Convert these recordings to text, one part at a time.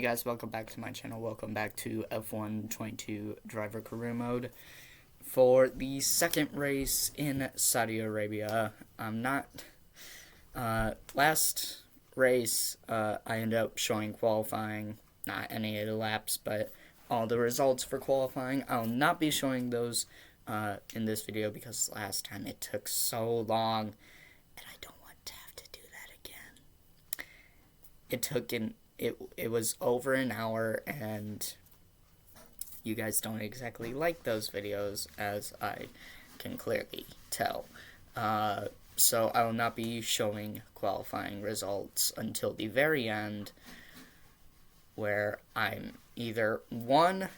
Hey guys, welcome back to my channel. Welcome back to F1 22 driver career mode for the second race in Saudi Arabia. Last race, I ended up showing qualifying, not any of the laps, but all the results for qualifying. I'll not be showing those in this video because last time it took so long, and I don't want to have to do that again. It was over an hour, and you guys don't exactly like those videos, as I can clearly tell. So I will not be showing qualifying results until the very end, where I'm either, one,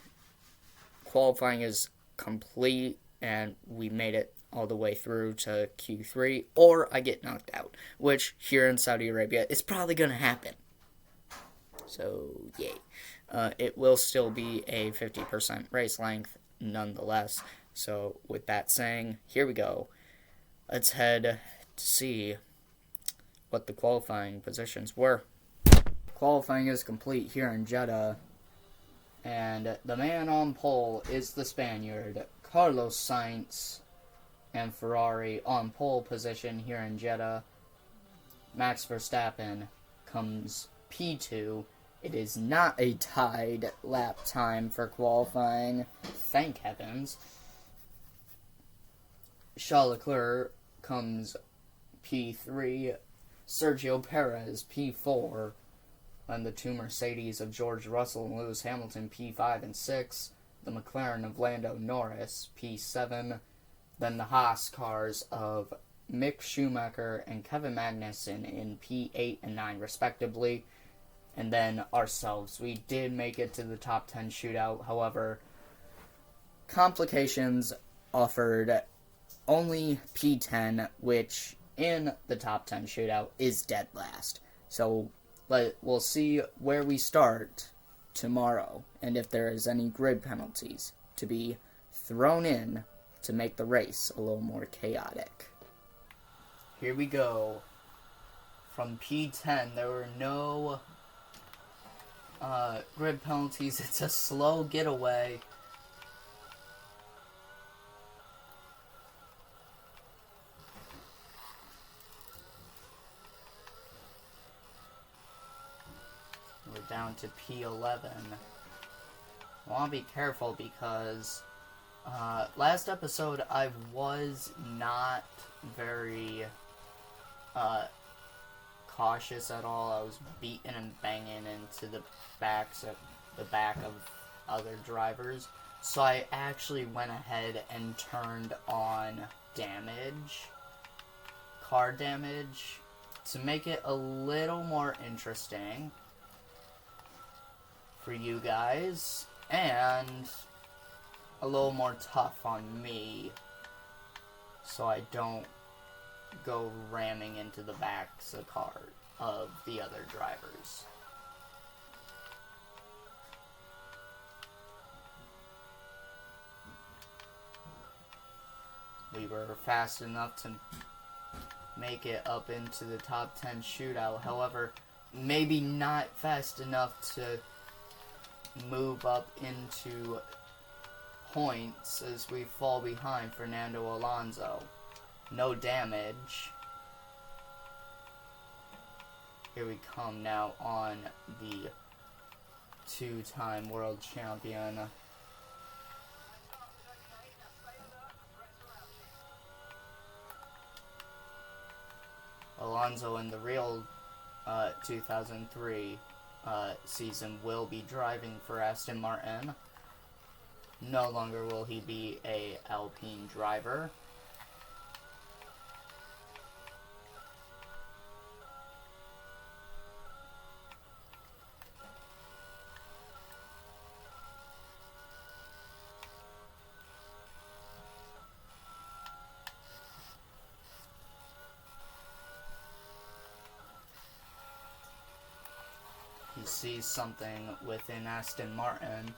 qualifying is complete and we made it all the way through to Q3, or I get knocked out, which here in Saudi Arabia is probably going to happen. So, yay. It will still be a 50% race length nonetheless. So, with that saying, here we go. Let's head to see what the qualifying positions were. Qualifying is complete here in Jeddah. And the man on pole is the Spaniard, Carlos Sainz, and Ferrari on pole position here in Jeddah. Max Verstappen comes P2. It is not a tied lap time for qualifying, thank heavens. Charles Leclerc comes P3, Sergio Perez P4, and the two Mercedes of George Russell and Lewis Hamilton P5 and 6, the McLaren of Lando Norris P7, then the Haas cars of Mick Schumacher and Kevin Magnussen in P8 and 9 respectively. And then ourselves. We did make it to the top 10 shootout. However, complications offered only P10, which in the top 10 shootout is dead last. So we'll see where we start tomorrow, and if there is any grid penalties to be thrown in to make the race a little more chaotic. Here we go. From P10, there were no grid penalties. It's a slow getaway. We're down to P11. I want to be careful because last episode I was not very cautious at all. I was beating and banging into the back of other drivers. So I actually went ahead and turned on car damage, to make it a little more interesting for you guys, and a little more tough on me, so I don't go ramming into the backs of the other drivers. We were fast enough to make it up into the top 10 shootout. However, maybe not fast enough to move up into points as we fall behind Fernando Alonso. No damage. Here we come now on the two-time world champion. Alonso in the real 2003 season will be driving for Aston Martin. No longer will he be a Alpine driver. He sees something within Aston Martin.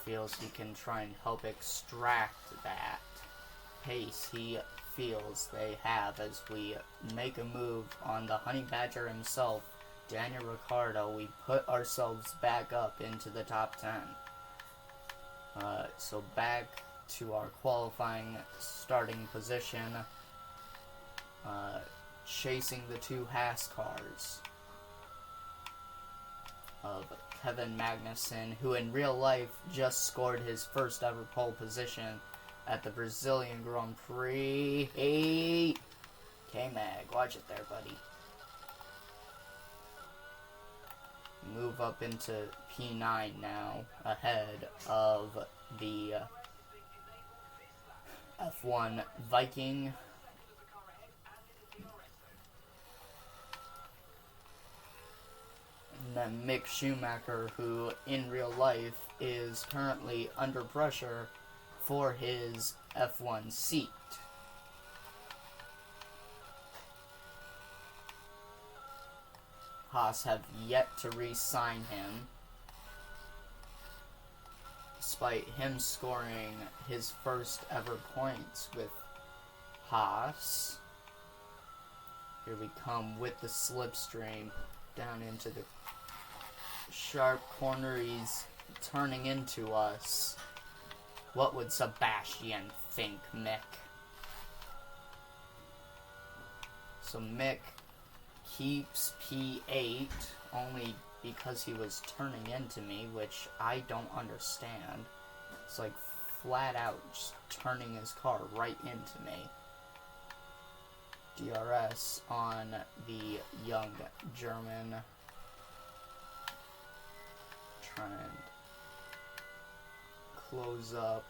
feels he can try and help extract that pace he feels they have as we make a move on the Honey Badger himself, Daniel Ricciardo. We put ourselves back up into the top 10. So back to our qualifying starting position, chasing the two Haas cars of Kevin Magnussen, who in real life just scored his first ever pole position at the Brazilian Grand Prix. Hey, K-Mag, watch it there, buddy. Move up into P9 now, ahead of the F1 Viking. And then Mick Schumacher, who in real life is currently under pressure for his F1 seat. Haas have yet to re-sign him, despite him scoring his first ever points with Haas. Here we come with the slipstream down into the sharp corner. He's turning into us. What would Sebastian think, Mick? So Mick keeps P8 only because he was turning into me, which I don't understand. It's like flat out just turning his car right into me. DRS on the young German. Try and close up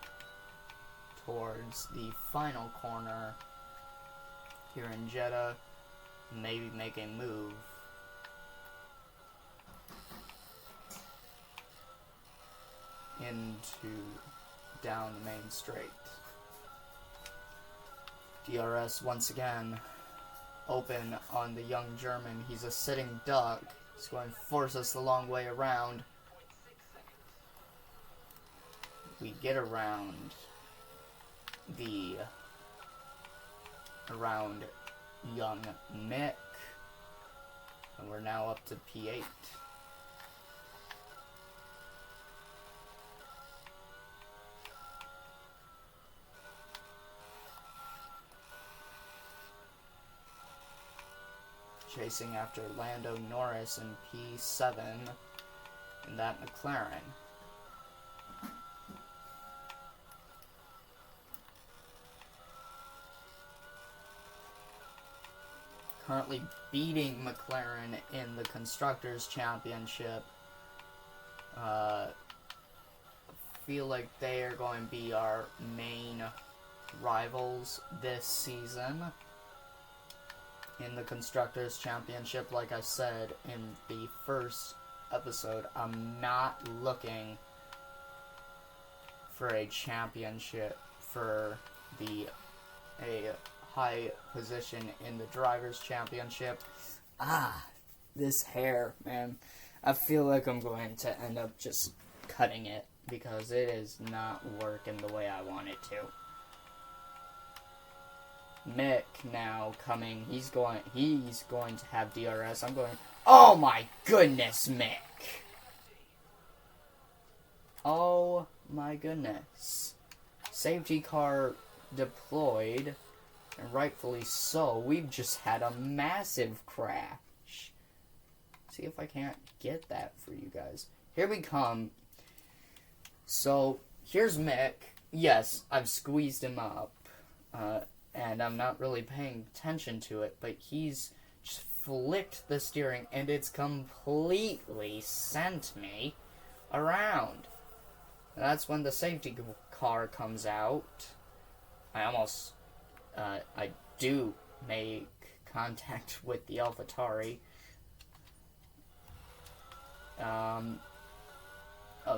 towards the final corner here in Jeddah. Maybe make a move. Into down the main straight. DRS once again open on the young German. He's a sitting duck. He's going to force us the long way around. We get around young Mick, and we're now up to P8. Chasing after Lando Norris in P7 in that McLaren. Currently beating McLaren in the Constructors' Championship. Feel like they are going to be our main rivals this season. In the Constructors' Championship, like I said in the first episode, I'm not looking for a championship for a high position in the Drivers' Championship. This hair, man. I feel like I'm going to end up just cutting it because it is not working the way I want it to. Mick now coming. He's going to have DRS. I'm going. Oh my goodness, Mick. Oh my goodness. Safety car deployed, and rightfully so. We've just had a massive crash. See if I can't get that for you guys. Here we come. So here's Mick. Yes, I've squeezed him up. And I'm not really paying attention to it, but he's just flicked the steering, and it's completely sent me around. And that's when the safety car comes out. I do make contact with the AlphaTauri of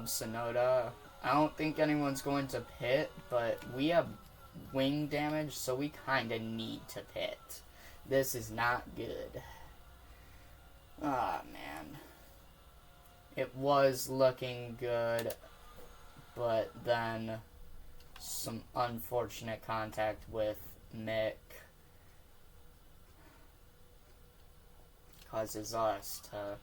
Sonoda. I don't think anyone's going to pit, but we have wing damage, so we kind of need to pit. This is not good. Man. It was looking good, but then some unfortunate contact with Mick causes us to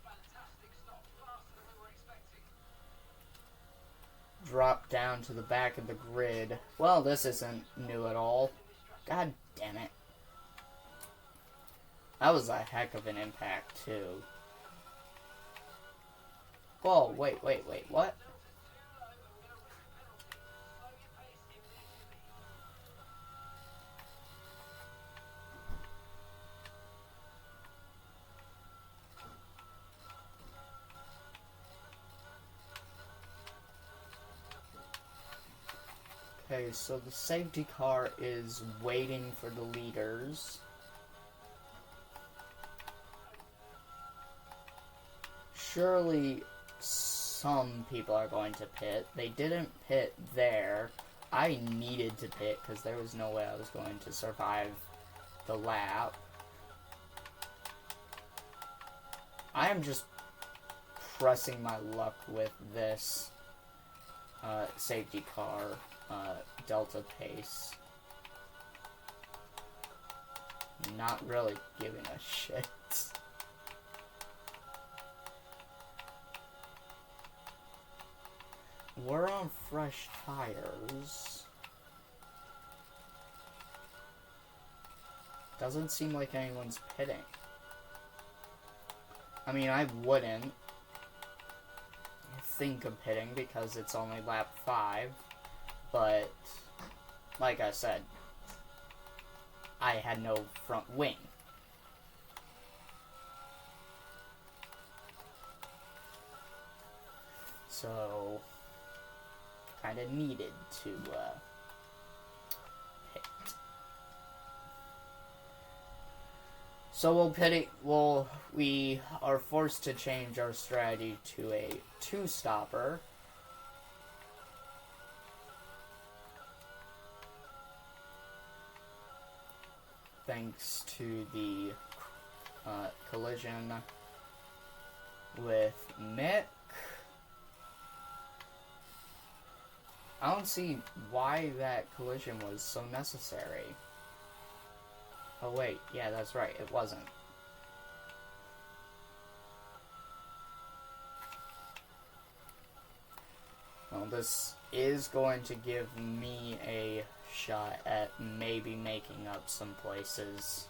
drop down to the back of the grid. Well, this isn't new at all. God damn it. That was a heck of an impact, too. Whoa, wait, what? Okay, so the safety car is waiting for the leaders. Surely some people are going to pit. They didn't pit there. I needed to pit because there was no way I was going to survive the lap. I am just pressing my luck with this safety car Delta pace. Not really giving a shit. We're on fresh tires. Doesn't seem like anyone's pitting. I mean, I wouldn't think of pitting because it's only lap 5, but like I said, I had no front wing. So, kind of needed to pit. So we are forced to change our strategy to a 2-stopper. Thanks to the collision with Mick. I don't see why that collision was so necessary. Oh wait, yeah, that's right, it wasn't. Well, this is going to give me a shot at maybe making up some places.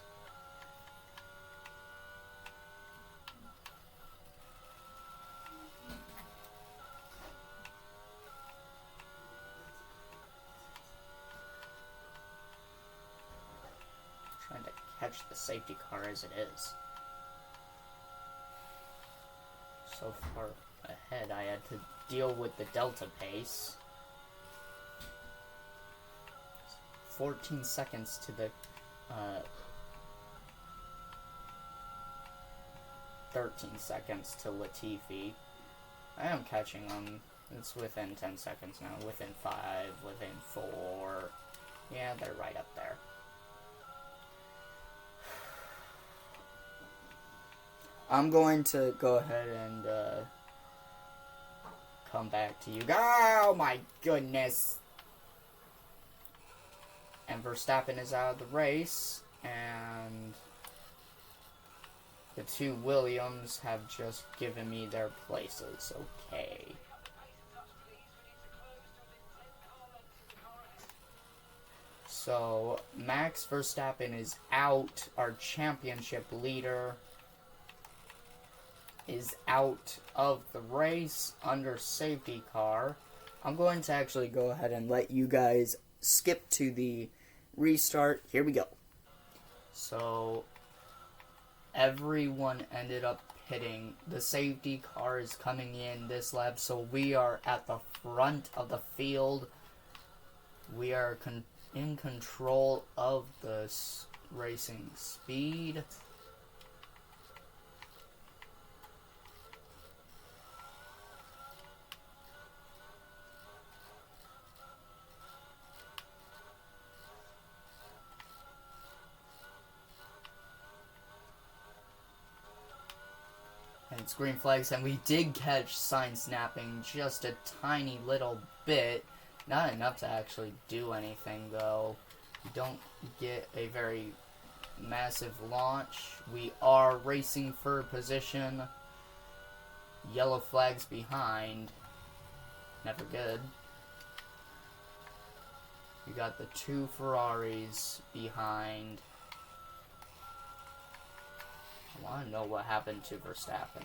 Trying to catch the safety car as it is. So far ahead, I had to deal with the Delta pace. 14 seconds to the 13 seconds to Latifi. I am catching them. It's within 10 seconds now. Within 5, within 4. Yeah, they're right up there. I'm going to go ahead and come back to you. Oh my goodness! And Verstappen is out of the race, and the 2 Williams have just given me their places. Okay. So, Max Verstappen is out. Our championship leader is out of the race under safety car. I'm going to actually go ahead and let you guys skip to the restart. Here we go. So, everyone ended up pitting. The safety car is coming in this lap, so we are at the front of the field. We are in control of the racing speed. It's green flags, and we did catch sign snapping just a tiny little bit. Not enough to actually do anything, though. We don't get a very massive launch. We are racing for position. Yellow flags behind. Never good. We got the 2 Ferraris behind. I want to know what happened to Verstappen.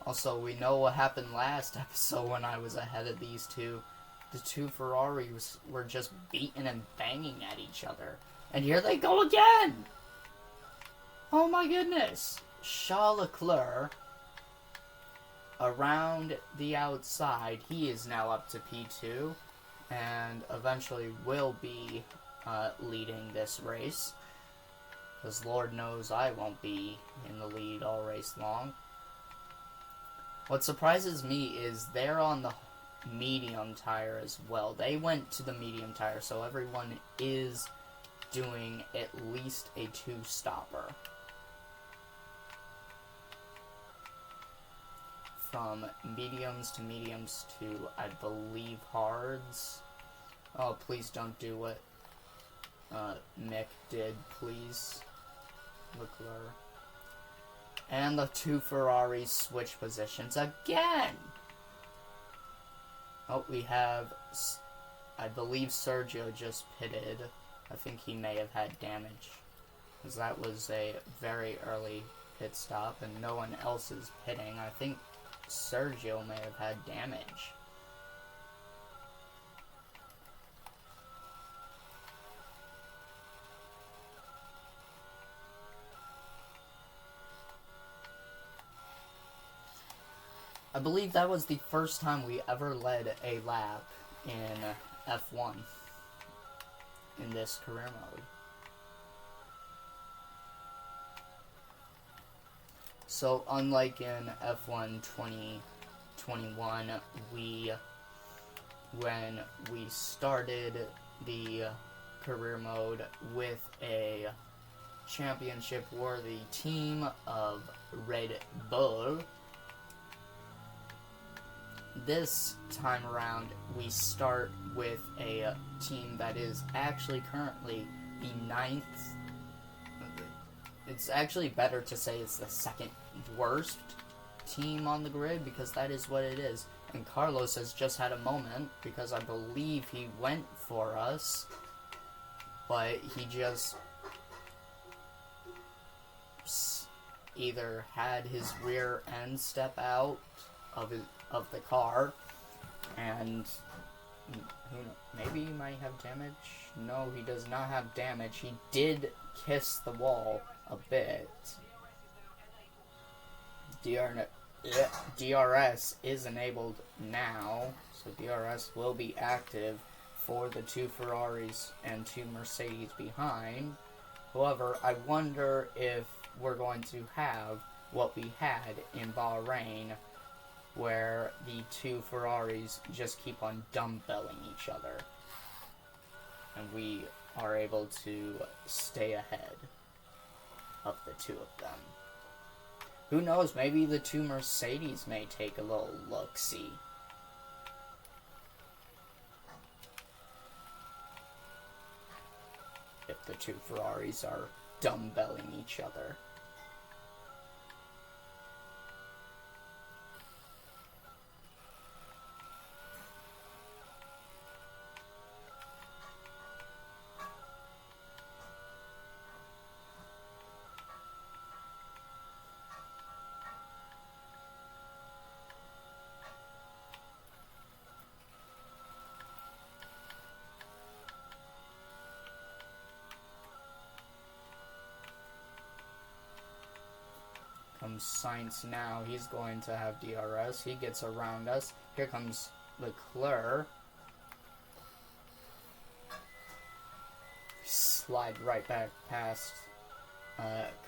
Also, we know what happened last episode when I was ahead of these two. The 2 Ferraris were just beating and banging at each other. And here they go again! Oh my goodness! Charles Leclerc, around the outside, he is now up to P2, and eventually will be leading this race. Because Lord knows I won't be in the lead all race long. What surprises me is they're on the medium tire as well. They went to the medium tire, so everyone is doing at least a 2-stopper. From mediums to I believe, hards. Oh, please don't do what Mick did, please. Leclerc. And the 2 Ferraris switch positions again! Oh, we have, I believe Sergio just pitted. I think he may have had damage, because that was a very early pit stop, and no one else is pitting. I think Sergio may have had damage. I believe that was the first time we ever led a lap in F1 in this career mode. So unlike in F1 2021, when we started the career mode with a championship-worthy team of Red Bull, this time around we start with a team that is actually currently the 9th. It's actually better to say it's the 2nd worst team on the grid, because that is what it is. And Carlos has just had a moment, because I believe he went for us, but he just either had his rear end step out of the car, and maybe he might have damage. No, he does not have damage. He did kiss the wall a bit. DRS is enabled now, so DRS will be active for the 2 Ferraris and 2 Mercedes behind. However, I wonder if we're going to have what we had in Bahrain, where the 2 Ferraris just keep on dumbbelling each other, and we are able to stay ahead of the 2 of them. Who knows, maybe the 2 Mercedes may take a little look-see. If the 2 Ferraris are dumbbelling each other. Comes Sainz now. He's going to have DRS. He gets around us. Here comes Leclerc. Slide right back past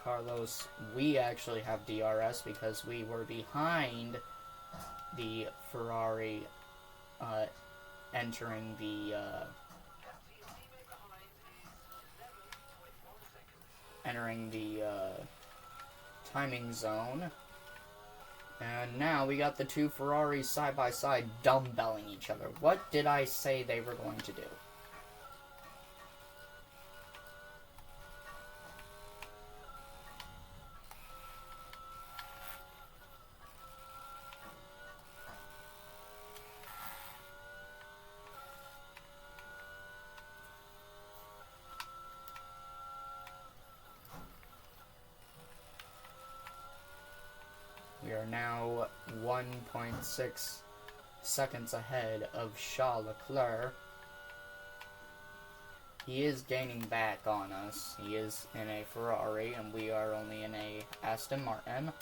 Carlos. We actually have DRS because we were behind the Ferrari entering the entering the timing zone. And now we got the two Ferraris side by side dumbbelling each other. What did I say they were going to do? We are now 1.6 seconds ahead of Charles Leclerc. He is gaining back on us. He is in a Ferrari, and we are only in a Aston Martin.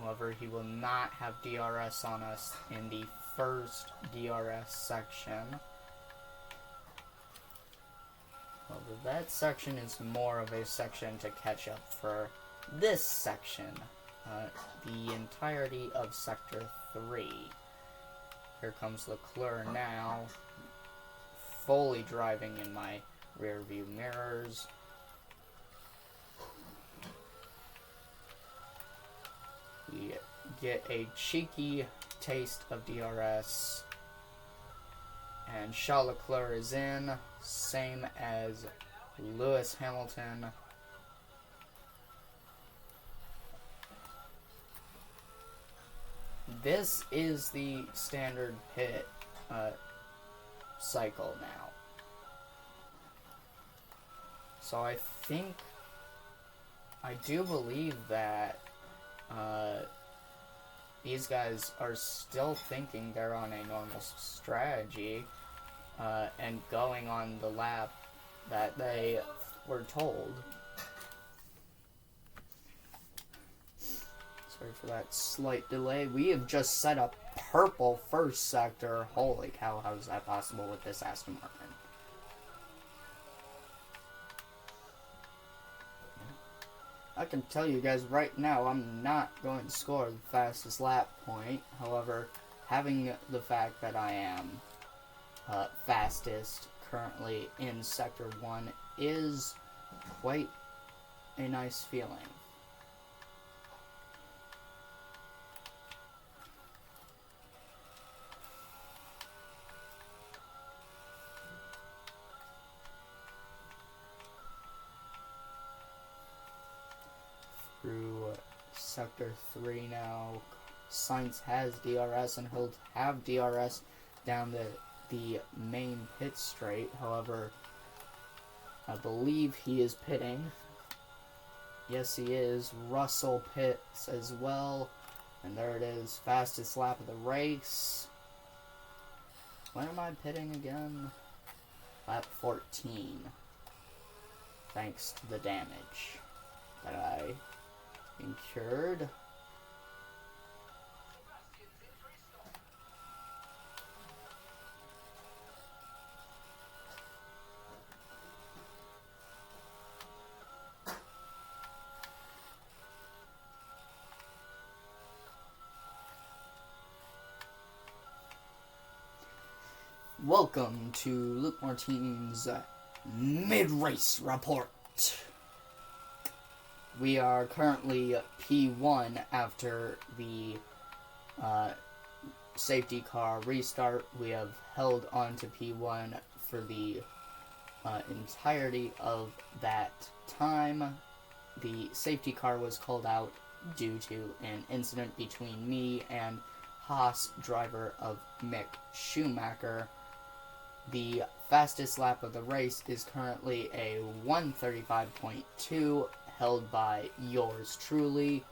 However, he will not have DRS on us in the first DRS section. However, that section is more of a section to catch up for this section. The entirety of Sector 3. Here comes Leclerc now, fully driving in my rear view mirrors. We get a cheeky taste of DRS, and Charles Leclerc is in, same as Lewis Hamilton. This is the standard pit cycle now. So I do believe that these guys are still thinking they're on a normal strategy and going on the lap that they were told. Sorry for that slight delay. We have just set up purple first sector. Holy cow, how is that possible with this Aston Martin? I can tell you guys right now, I'm not going to score the fastest lap point. However, having the fact that I am fastest currently in Sector 1 is quite a nice feeling. Through Sector 3 now, Sainz has DRS, and he'll have DRS down the main pit straight. However, I believe he is pitting. Yes, he is. Russell pits as well. And there it is. Fastest lap of the race. When am I pitting again? Lap 14. Thanks to the damage that I incurred. Welcome to Luke Martin's mid-race report. We are currently P1 after the safety car restart. We have held on to P1 for the entirety of that time. The safety car was called out due to an incident between me and Haas driver of Mick Schumacher. The fastest lap of the race is currently a 1:35.2, held by yours truly.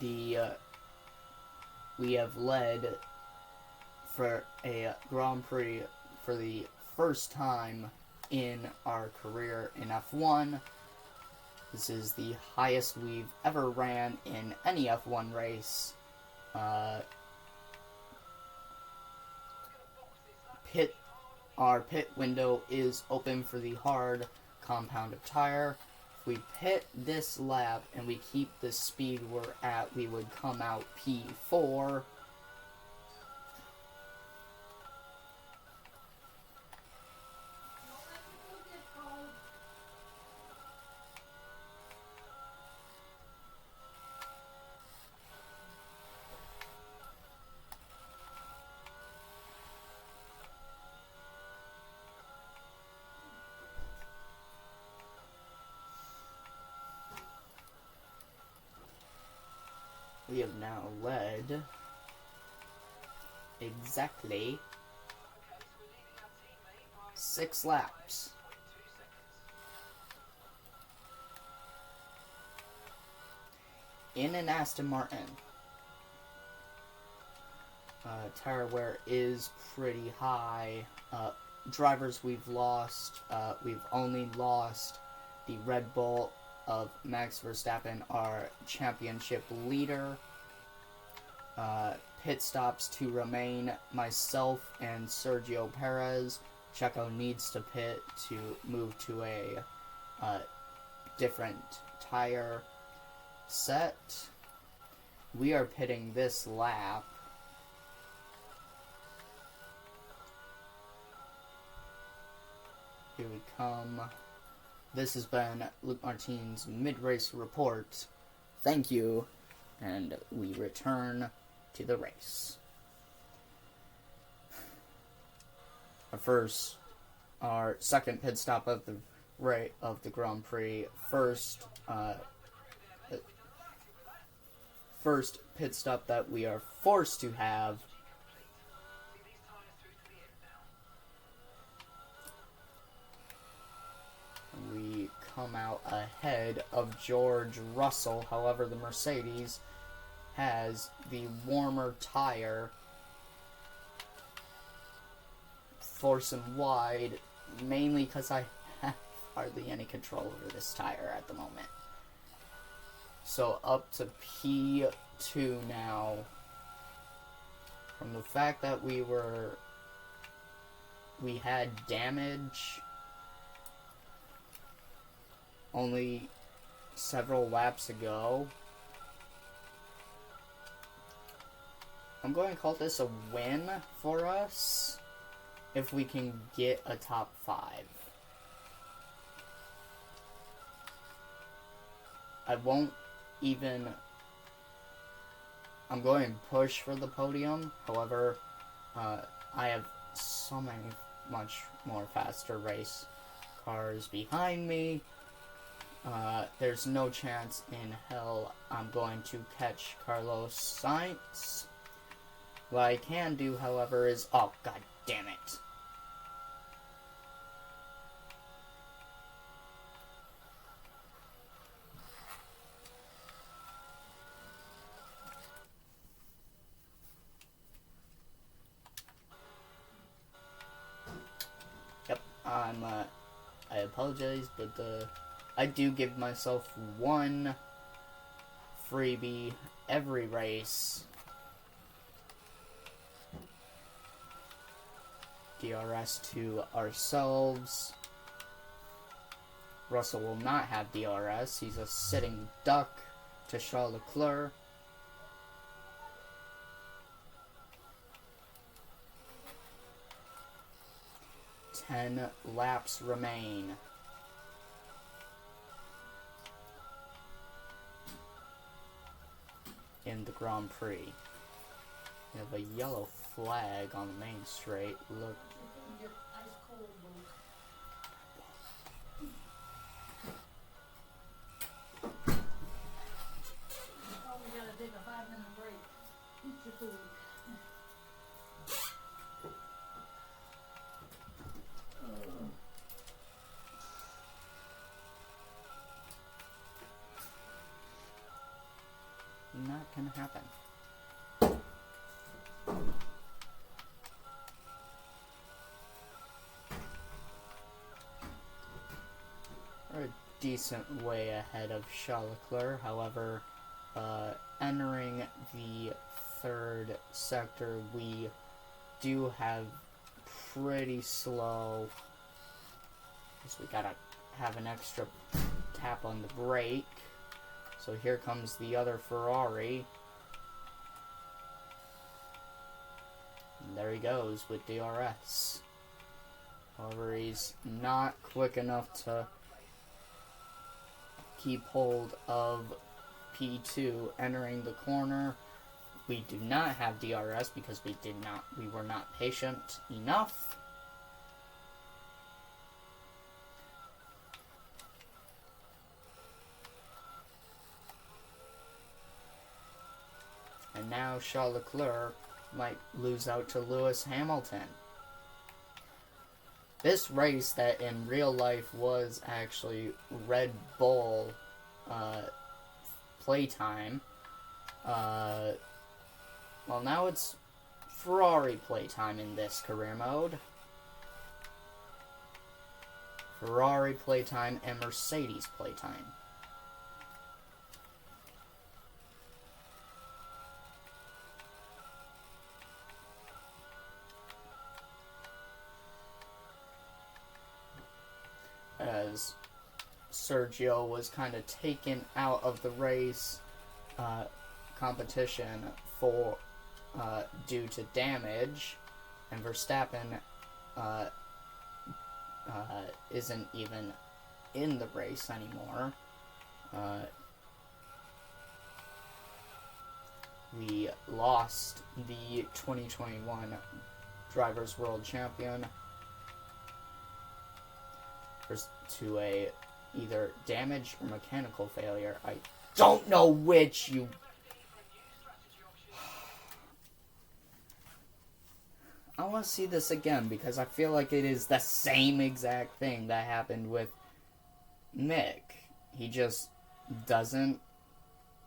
We have led for a Grand Prix for the first time in our career in F1. This is the highest we've ever ran in any F1 race. Our pit window is open for the hard compounded tire. If we pit this lap and we keep the speed we're at, we would come out P4. We have now led exactly 6 laps. In an Aston Martin. Tire wear is pretty high. Drivers we've lost. We've only lost the Red Bull of Max Verstappen, our championship leader. Pit stops to remain myself and Sergio Perez. Checo needs to pit to move to a different tire set. We are pitting this lap. Here we come. This has been Luke Martin's mid-race report. Thank you, and we return to the race. Our second pit stop of the Grand Prix. First pit stop that we are forced to have. We come out ahead of George Russell. However, the Mercedes has the warmer tire, forcing wide, mainly because I have hardly any control over this tire at the moment. So up to P2 now. From the fact that we had damage only several laps ago, I'm going to call this a win for us if we can get a top 5. I'm going to push for the podium. However, I have so much more faster race cars behind me. There's no chance in hell I'm going to catch Carlos Sainz. What I can do, however, is... Oh, god damn it. Yep, I apologize, but I do give myself one freebie every race. DRS to ourselves. Russell will not have DRS. He's a sitting duck to Charles Leclerc. Ten laps remain. In the Grand Prix. We have a yellow flag on the main straight. Look. Take a 5-minute break. Eat your food. Not gonna happen. We're a decent way ahead of Charles Leclerc. However, entering the third sector, we do have pretty slow, because we gotta have an extra tap on the brake. So here comes the other Ferrari. And there he goes with DRS. However, he's not quick enough to keep hold of P2 entering the corner. We do not have DRS because we were not patient enough. And now Charles Leclerc might lose out to Lewis Hamilton. This race that in real life was actually Red Bull playtime, well, now it's Ferrari playtime in this career mode. Ferrari playtime and Mercedes playtime. As Sergio was kind of taken out of the race competition for due to damage, and Verstappen isn't even in the race anymore. We lost the 2021 Drivers' World Champion to a either damage or mechanical failure. I don't know which. I want to see this again because I feel like it is the same exact thing that happened with Mick. He just doesn't.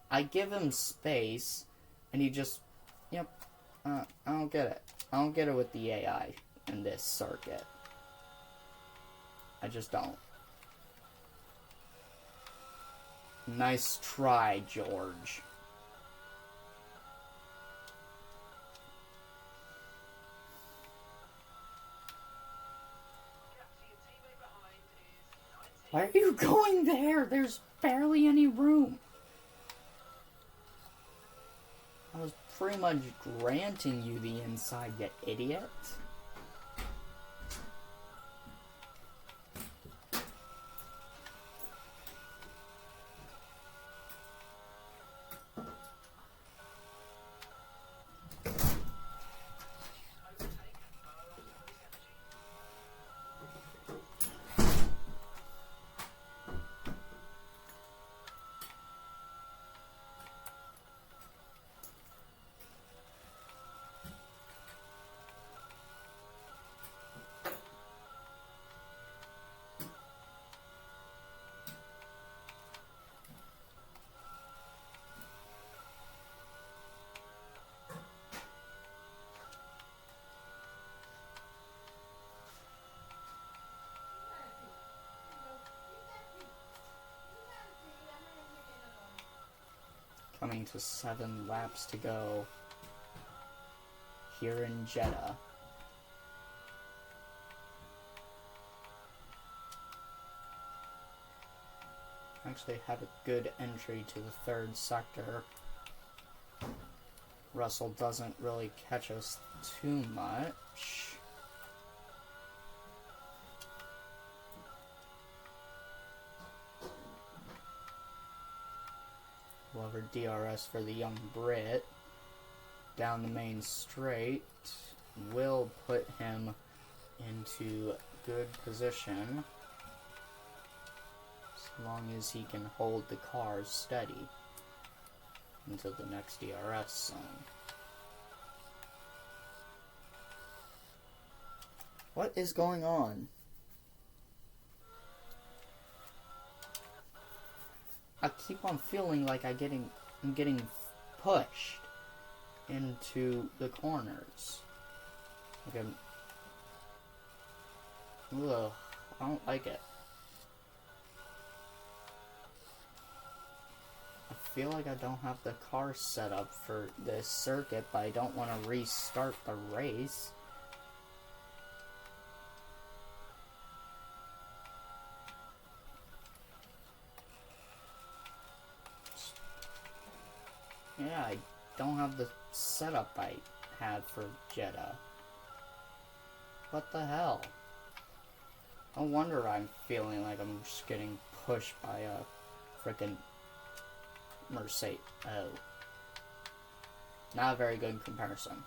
I give him space, and he just, yep. I don't get it. I don't get it with the AI in this circuit. I just don't. Nice try, George. Why are you going there? There's barely any room. I was pretty much granting you the inside, you idiot. Coming to 7 laps to go here in Jeddah. Actually had a good entry to the 3rd sector. Russell doesn't really catch us too much. Lover DRS for the young Brit. Down the main straight will put him into good position as long as he can hold the car steady until the next DRS zone. What is going on? I keep on feeling like I'm getting pushed into the corners. Like ugh, I don't like it. I feel like I don't have the car set up for this circuit, but I don't want to restart the race. Yeah, I don't have the setup I had for Jeddah. What the hell? No wonder I'm feeling like I'm just getting pushed by a frickin' Mercedes. Oh. Not a very good comparison.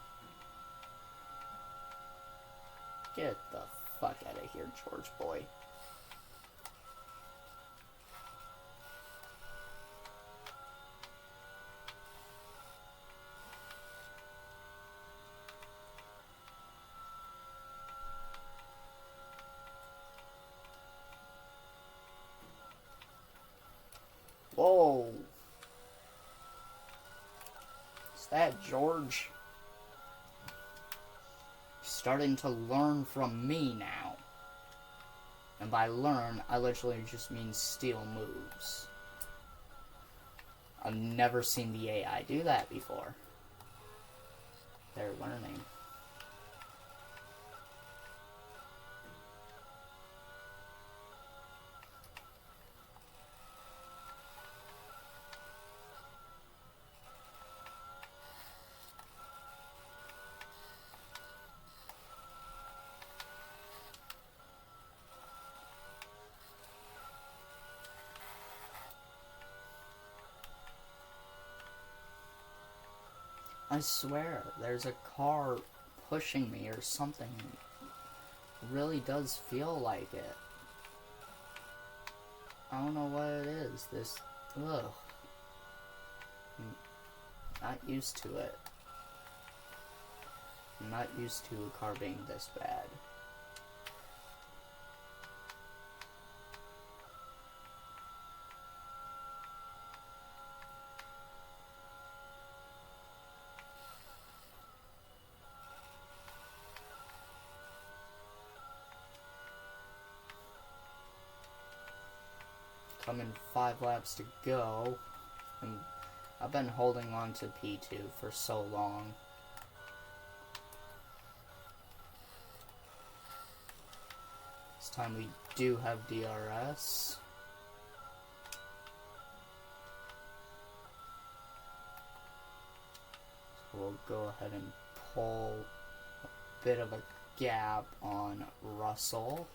Get the fuck out of here, George boy. Whoa. Is that George? He's starting to learn from me now. And by learn, I literally just mean steal moves. I've never seen the AI do that before. They're learning. I swear, there's a car pushing me or something. It really does feel like it. I don't know what it is. This, ugh. I'm not used to it. I'm not used to a car being this bad. Coming 5 laps to go, and I've been holding on to P2 for so long. This time we do have DRS. So we'll go ahead and pull a bit of a gap on Russell.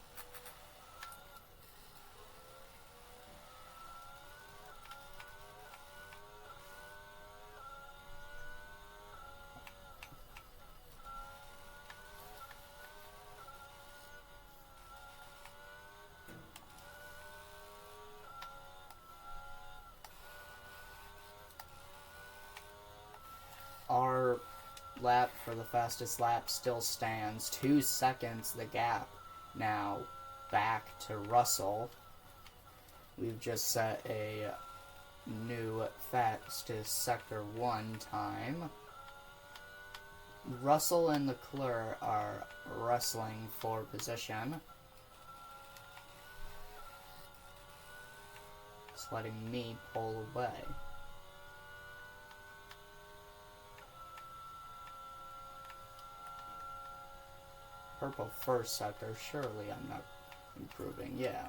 Our lap for the fastest lap still stands. 2 seconds the gap now back to Russell. We've just set a new fastest sector 1 time. Russell and Leclerc are wrestling for position. It's letting me pull away. Purple first sector, surely I'm not improving, yeah.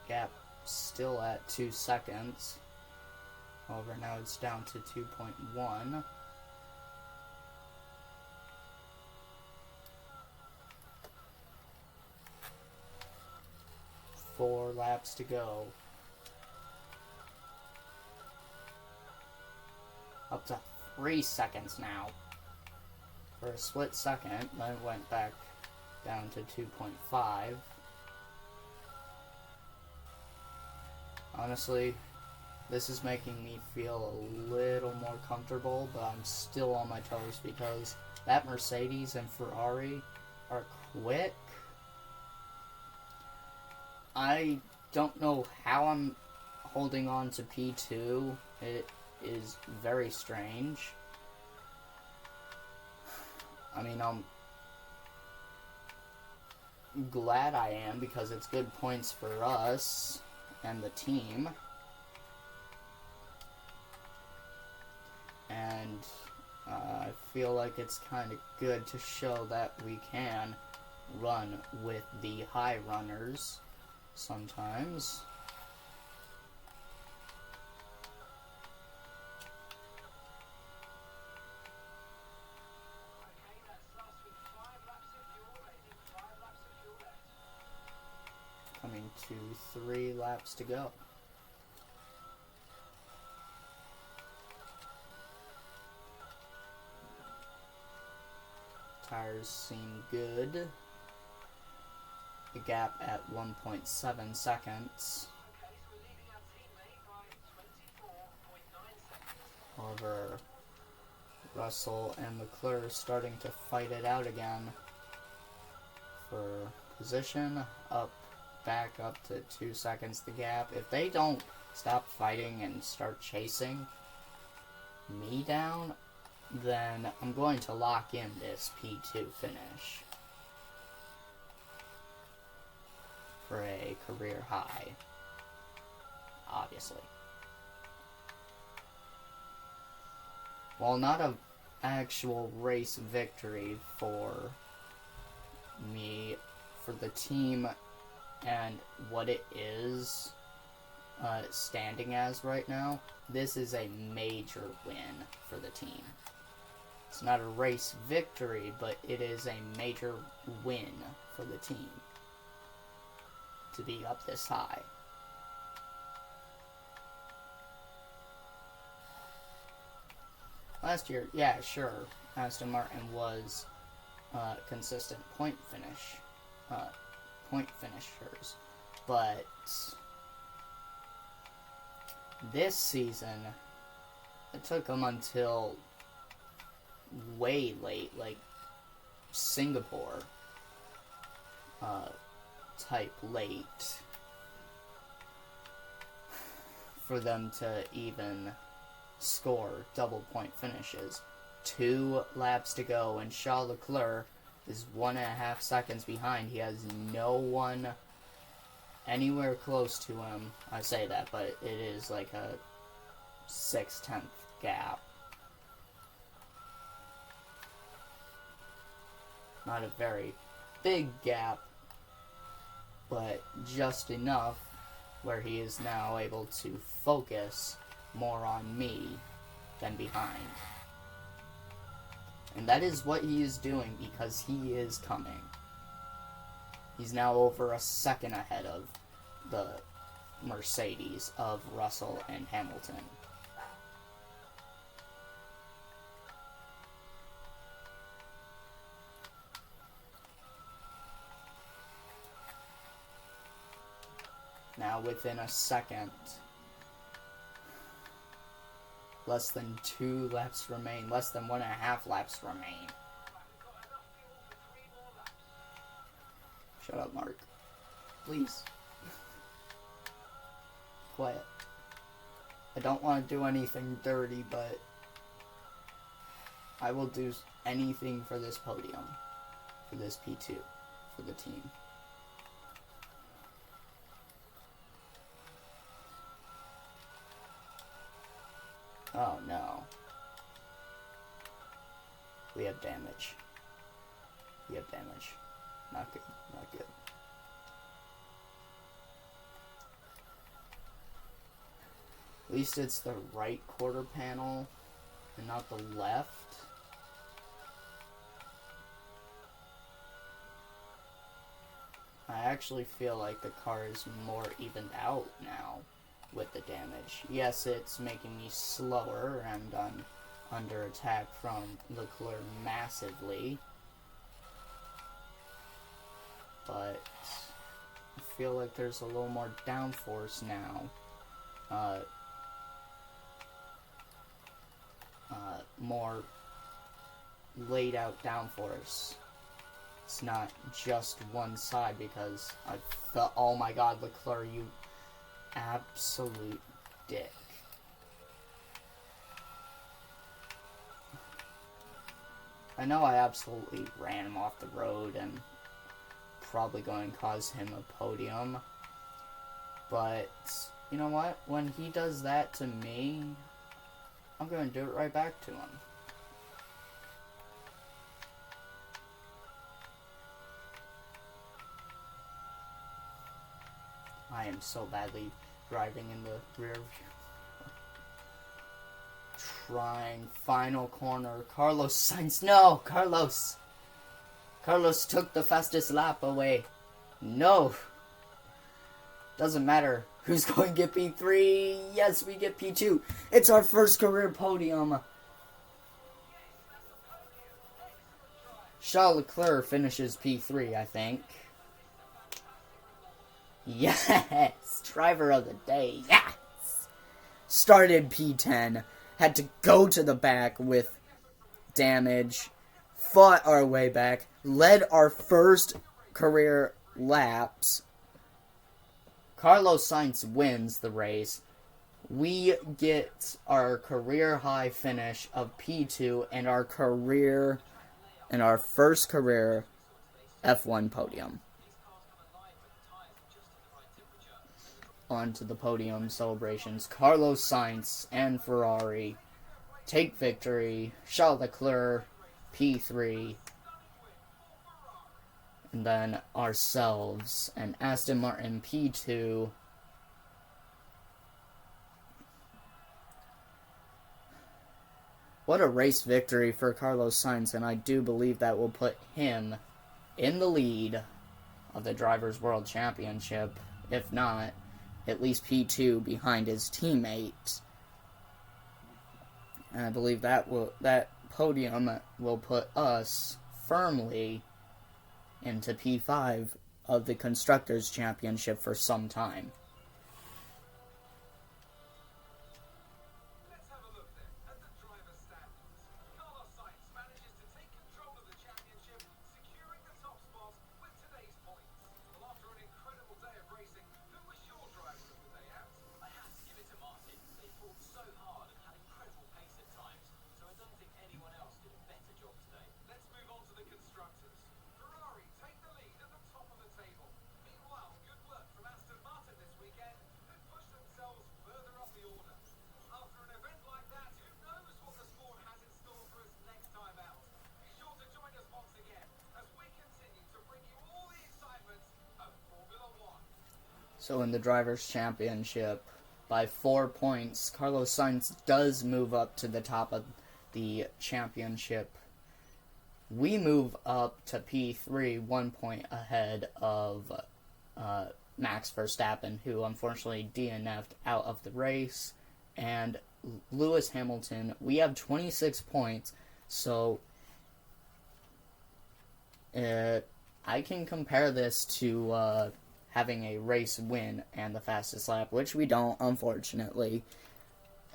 Gap still at 2 seconds. However, now it's down to 2.1. Four laps to go. Up to 3 seconds now. For a split second, then it went back down to 2.5. Honestly, this is making me feel a little more comfortable, but I'm still on my toes because that Mercedes and Ferrari are quick. I don't know how I'm holding on to P2. It is very strange. I mean, I'm glad I am because it's good points for us and the team. And I feel like it's kind of good to show that we can run with the high runners sometimes. Coming to 3 laps to go. Tires seem good. the gap at 1.7 seconds. However, Russell and Leclerc are starting to fight it out again for position, back up to 2 seconds the gap. If they don't stop fighting and start chasing me down, then I'm going to lock in this P2 finish for a career high, obviously. While not an actual race victory for me, for the team and what it is standing as right now, this is a major win for the team. It's not a race victory, but it is a major win for the team to be up this high. Last year, yeah, sure, Aston Martin was consistent point finishers, but this season, it took them until way late, like Singapore type late, for them to even score double point finishes. 2 laps to go, and Charles Leclerc is 1.5 seconds behind. He has no one anywhere close to him. I say that, but it is like a 6/10 gap. Not a very big gap, but just enough where he is now able to focus more on me than behind. And that is what he is doing, because he is coming. He's now over a second ahead of the Mercedes of Russell and Hamilton. Now within a second, less than 2 laps remain, less than 1.5 laps remain. Shut up, Mark. Please. Quiet. I don't want to do anything dirty, but I will do anything for this podium, for this P2, for the team. Oh no. We have damage. We have damage. Not good. Not good. At least it's the right quarter panel and not the left. I actually feel like the car is more evened out now with the damage. Yes, it's making me slower, and I'm under attack from Leclerc massively. But I feel like there's a little more downforce now. More laid out downforce. It's not just one side, because I felt, oh my god, Leclerc, you absolute dick. I know I absolutely ran him off the road and probably going to cause him a podium, but you know what? When he does that to me, I'm going to do it right back to him. I am so badly driving in the rear view. Trying final corner. Carlos Sainz. No, Carlos. Carlos took the fastest lap away. No. Doesn't matter who's going to get P3. Yes, we get P2. It's our first career podium. Charles Leclerc finishes P3, I think. Yes! Driver of the day, yes! Started P10, had to go to the back with damage, fought our way back, led our first career laps. Carlos Sainz wins the race. We get our career high finish of P2 and our first career F1 podium. On to the podium celebrations. Carlos Sainz and Ferrari take victory. Charles Leclerc, P3. And then ourselves and Aston Martin, P2. What a race victory for Carlos Sainz, and I do believe that will put him in the lead of the Drivers' World Championship. If not, at least P2 behind his teammate. And I believe that podium will put us firmly into P5 of the Constructors' Championship for some time. Let's have a look then at the driver's standings. Carlos Sainz manages to take control of the championship, securing the top spot with today's points. Well, after an incredible day of racing, who was your driver of the day, Ant? I have to give it to Martin. They fought so hard and had incredible pace at times, so I don't think anyone else did a better job today. Let's move on to the constructors. Ferrari take the lead at the top of the table. Meanwhile, good work from Aston Martin this weekend, who pushed themselves further up the order. After an event like that, who knows what the sport has in store for us next time out? Be sure to join us once again as we continue to bring you all the excitement of Formula One. So in the Drivers' Championship, by 4 points, Carlos Sainz does move up to the top of the championship. We move up to P3, 1 point ahead of Max Verstappen, who unfortunately DNF'd out of the race, and Lewis Hamilton. We have 26 points, so I can compare this to having a race win and the fastest lap, which we don't, unfortunately.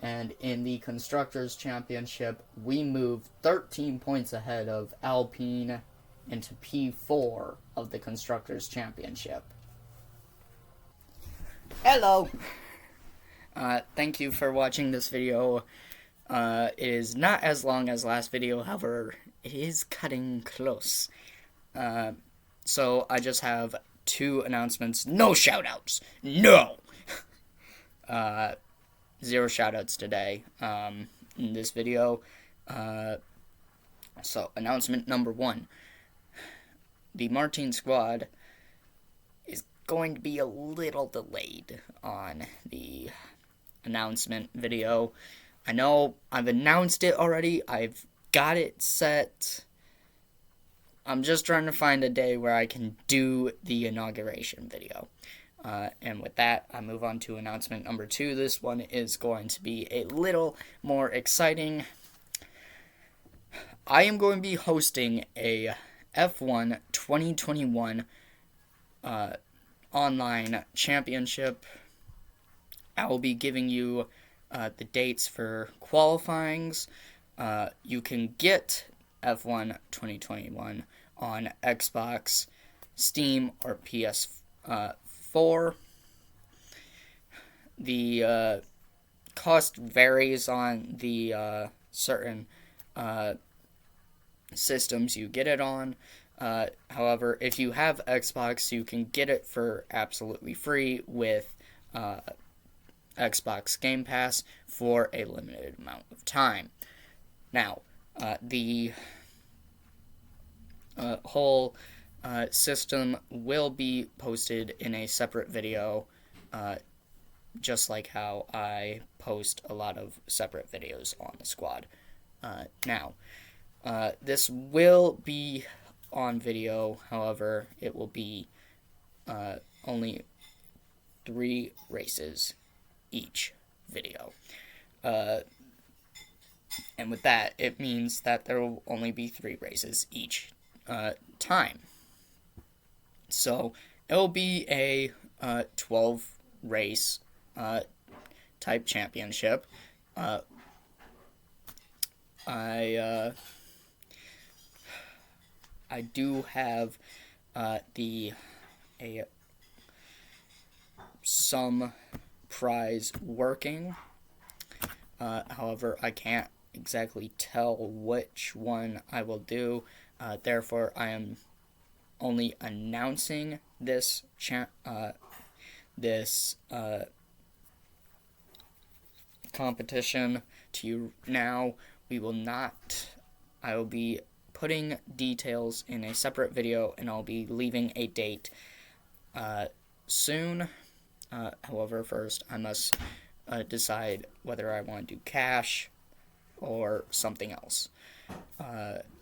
And in the Constructors' Championship, we move 13 points ahead of Alpine into P4 of the Constructors' Championship. Hello! Thank you for watching this video. It is not as long as last video, however, it is cutting close. So I just have 2 announcements. No shoutouts! No! 0 shoutouts today in this video. So, announcement number 1. The Martin squad is going to be a little delayed on the announcement video. I know I've announced it already. I've got it set. I'm just trying to find a day where I can do the inauguration video. And with that, I move on to announcement number 2. This one is going to be a little more exciting. I am going to be hosting a F1 2021 online championship. I will be giving you the dates for qualifyings. You can get F1 2021 on Xbox, Steam, or PS4. The cost varies on the certain systems you get it on. However, if you have Xbox, you can get it for absolutely free with Xbox Game Pass for a limited amount of time. Now, the whole system will be posted in a separate video, just like how I post a lot of separate videos on the squad. Now, this will be on video, however, it will be only 3 races each video. And with that, it means that there will only be 3 races each time. So, it will be a 12 race type championship. I do have some prize working. However, I can't exactly tell which one I will do. Therefore, I am only announcing this competition to you now. I will be putting details in a separate video, and I'll be leaving a date soon. However, first I must decide whether I want to do cash or something else.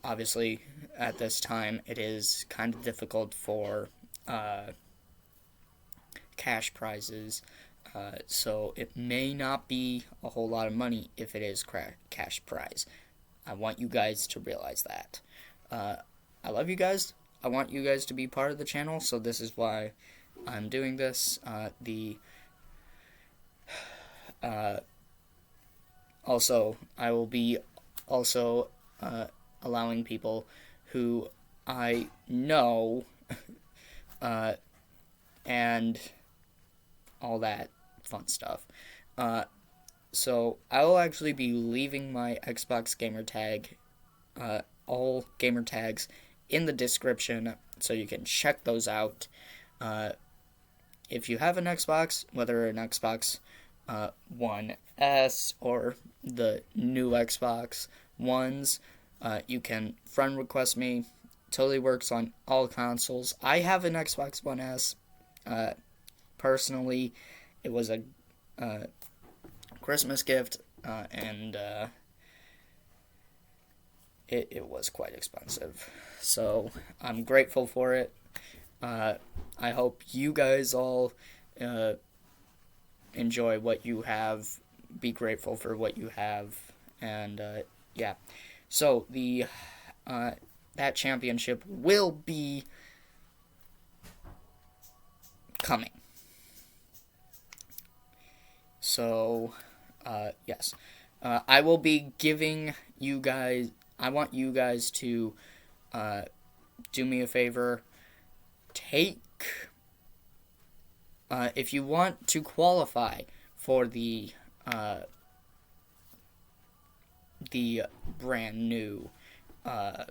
Obviously, at this time, it is kind of difficult for cash prizes, so it may not be a whole lot of money if it is cash prize. I want you guys to realize that. I love you guys. I want you guys to be part of the channel, so this is why I'm doing this. Also, I will be allowing people who I know and all that fun stuff. So I will actually be leaving my Xbox gamer tag, all gamer tags, in the description, so you can check those out. If you have an Xbox, whether an Xbox One S or the new Xbox Ones, you can friend request me. Totally works on all consoles. I have an Xbox One S. Personally, it was a Christmas gift, and it was quite expensive. So I'm grateful for it. I hope you guys all enjoy what you have. Be grateful for what you have, and yeah. So that championship will be coming. So yes, I will be giving you guys. I want you guys to do me a favor. If you want to qualify for the brand new F1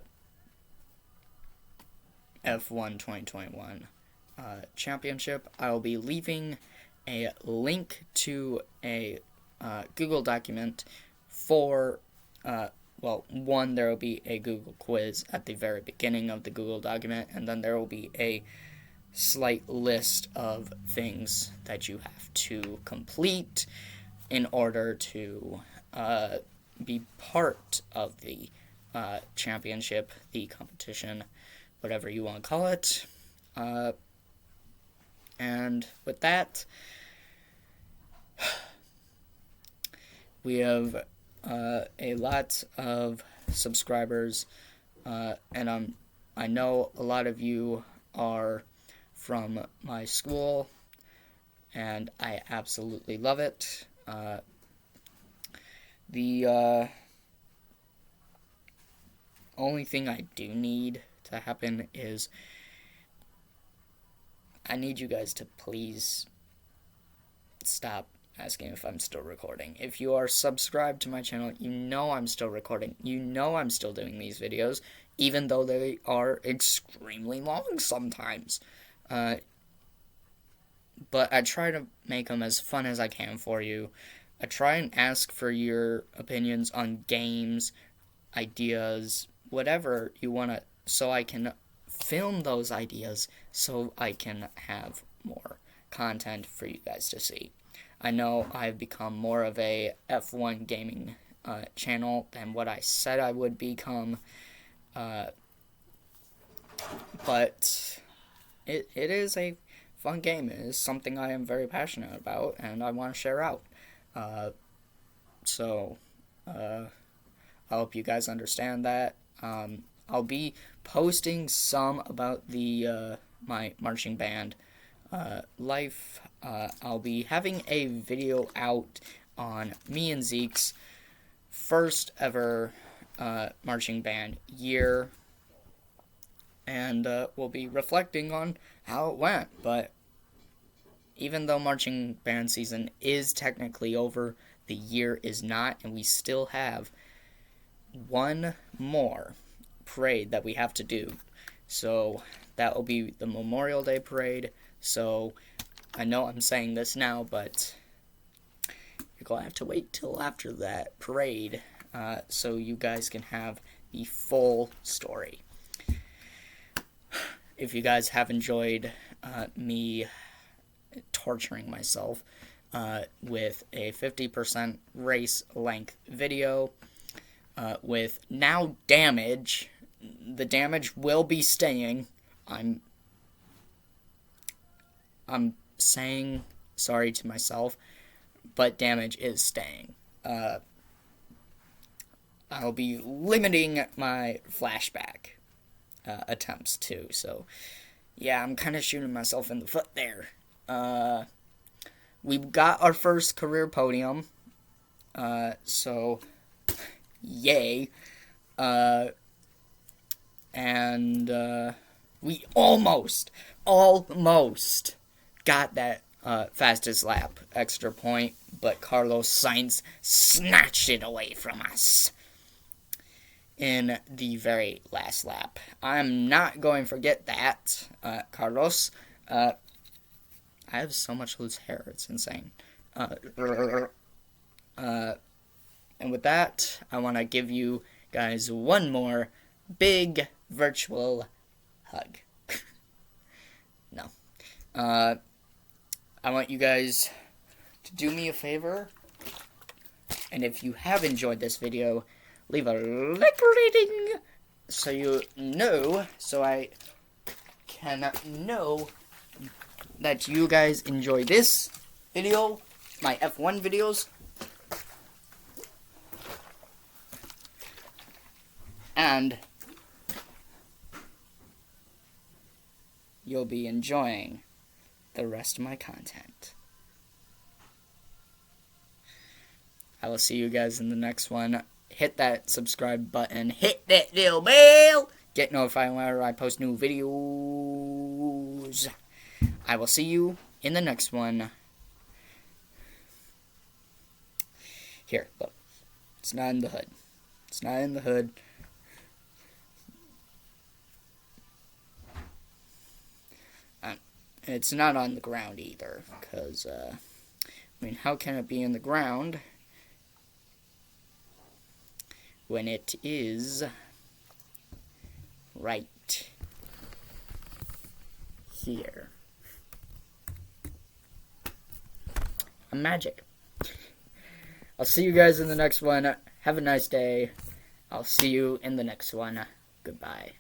2021 championship, I will be leaving a link to a Google document for, well, one, there will be a Google quiz at the very beginning of the Google document, and then there will be a slight list of things that you have to complete in order to be part of the championship, the competition, whatever you want to call it. And with that, we have a lot of subscribers, and I know a lot of you are from my school, and I absolutely love it. The only thing I do need to happen is I need you guys to please stop asking if I'm still recording. If you are subscribed to my channel, you know I'm still recording. You know I'm still doing these videos, even though they are extremely long sometimes. But I try to make them as fun as I can for you. I try and ask for your opinions on games, ideas, whatever you want to, so I can film those ideas, so I can have more content for you guys to see. I know I've become more of a F1 gaming channel than what I said I would become, but it is a fun game. It is something I am very passionate about, and I want to share out. So I hope you guys understand that. I'll be posting some about the my marching band life. I'll be having a video out on me and Zeke's first ever marching band year, and we'll be reflecting on how it went. But even though marching band season is technically over, the year is not, and we still have one more parade that we have to do. So that will be the Memorial Day parade. So I know I'm saying this now, but you're going to have to wait till after that parade so you guys can have the full story. If you guys have enjoyed me torturing myself with a 50% race length video with now damage, the damage will be staying. I'm saying sorry to myself, but damage is staying. I'll be limiting my flashback attempts too, so yeah, I'm kind of shooting myself in the foot there. We got our first career podium, so yay. And we almost got that fastest lap extra point, but Carlos Sainz snatched it away from us in the very last lap. I'm not going to forget that, Carlos. I have so much loose hair, it's insane. And with that, I want to give you guys one more big virtual hug. No. I want you guys to do me a favor, and if you have enjoyed this video, leave a like rating so I can know that you guys enjoy this video, my F1 videos, and you'll be enjoying the rest of my content. I will see you guys in the next one. Hit that subscribe button. Hit that little bell. Get notified whenever I post new videos. I will see you in the next one. Here, look. It's not in the hood. It's not in the hood. It's not on the ground either, because, I mean, how can it be in the ground when it is right here? Magic. I'll see you guys in the next one. Have a nice day. I'll see you in the next one. Goodbye.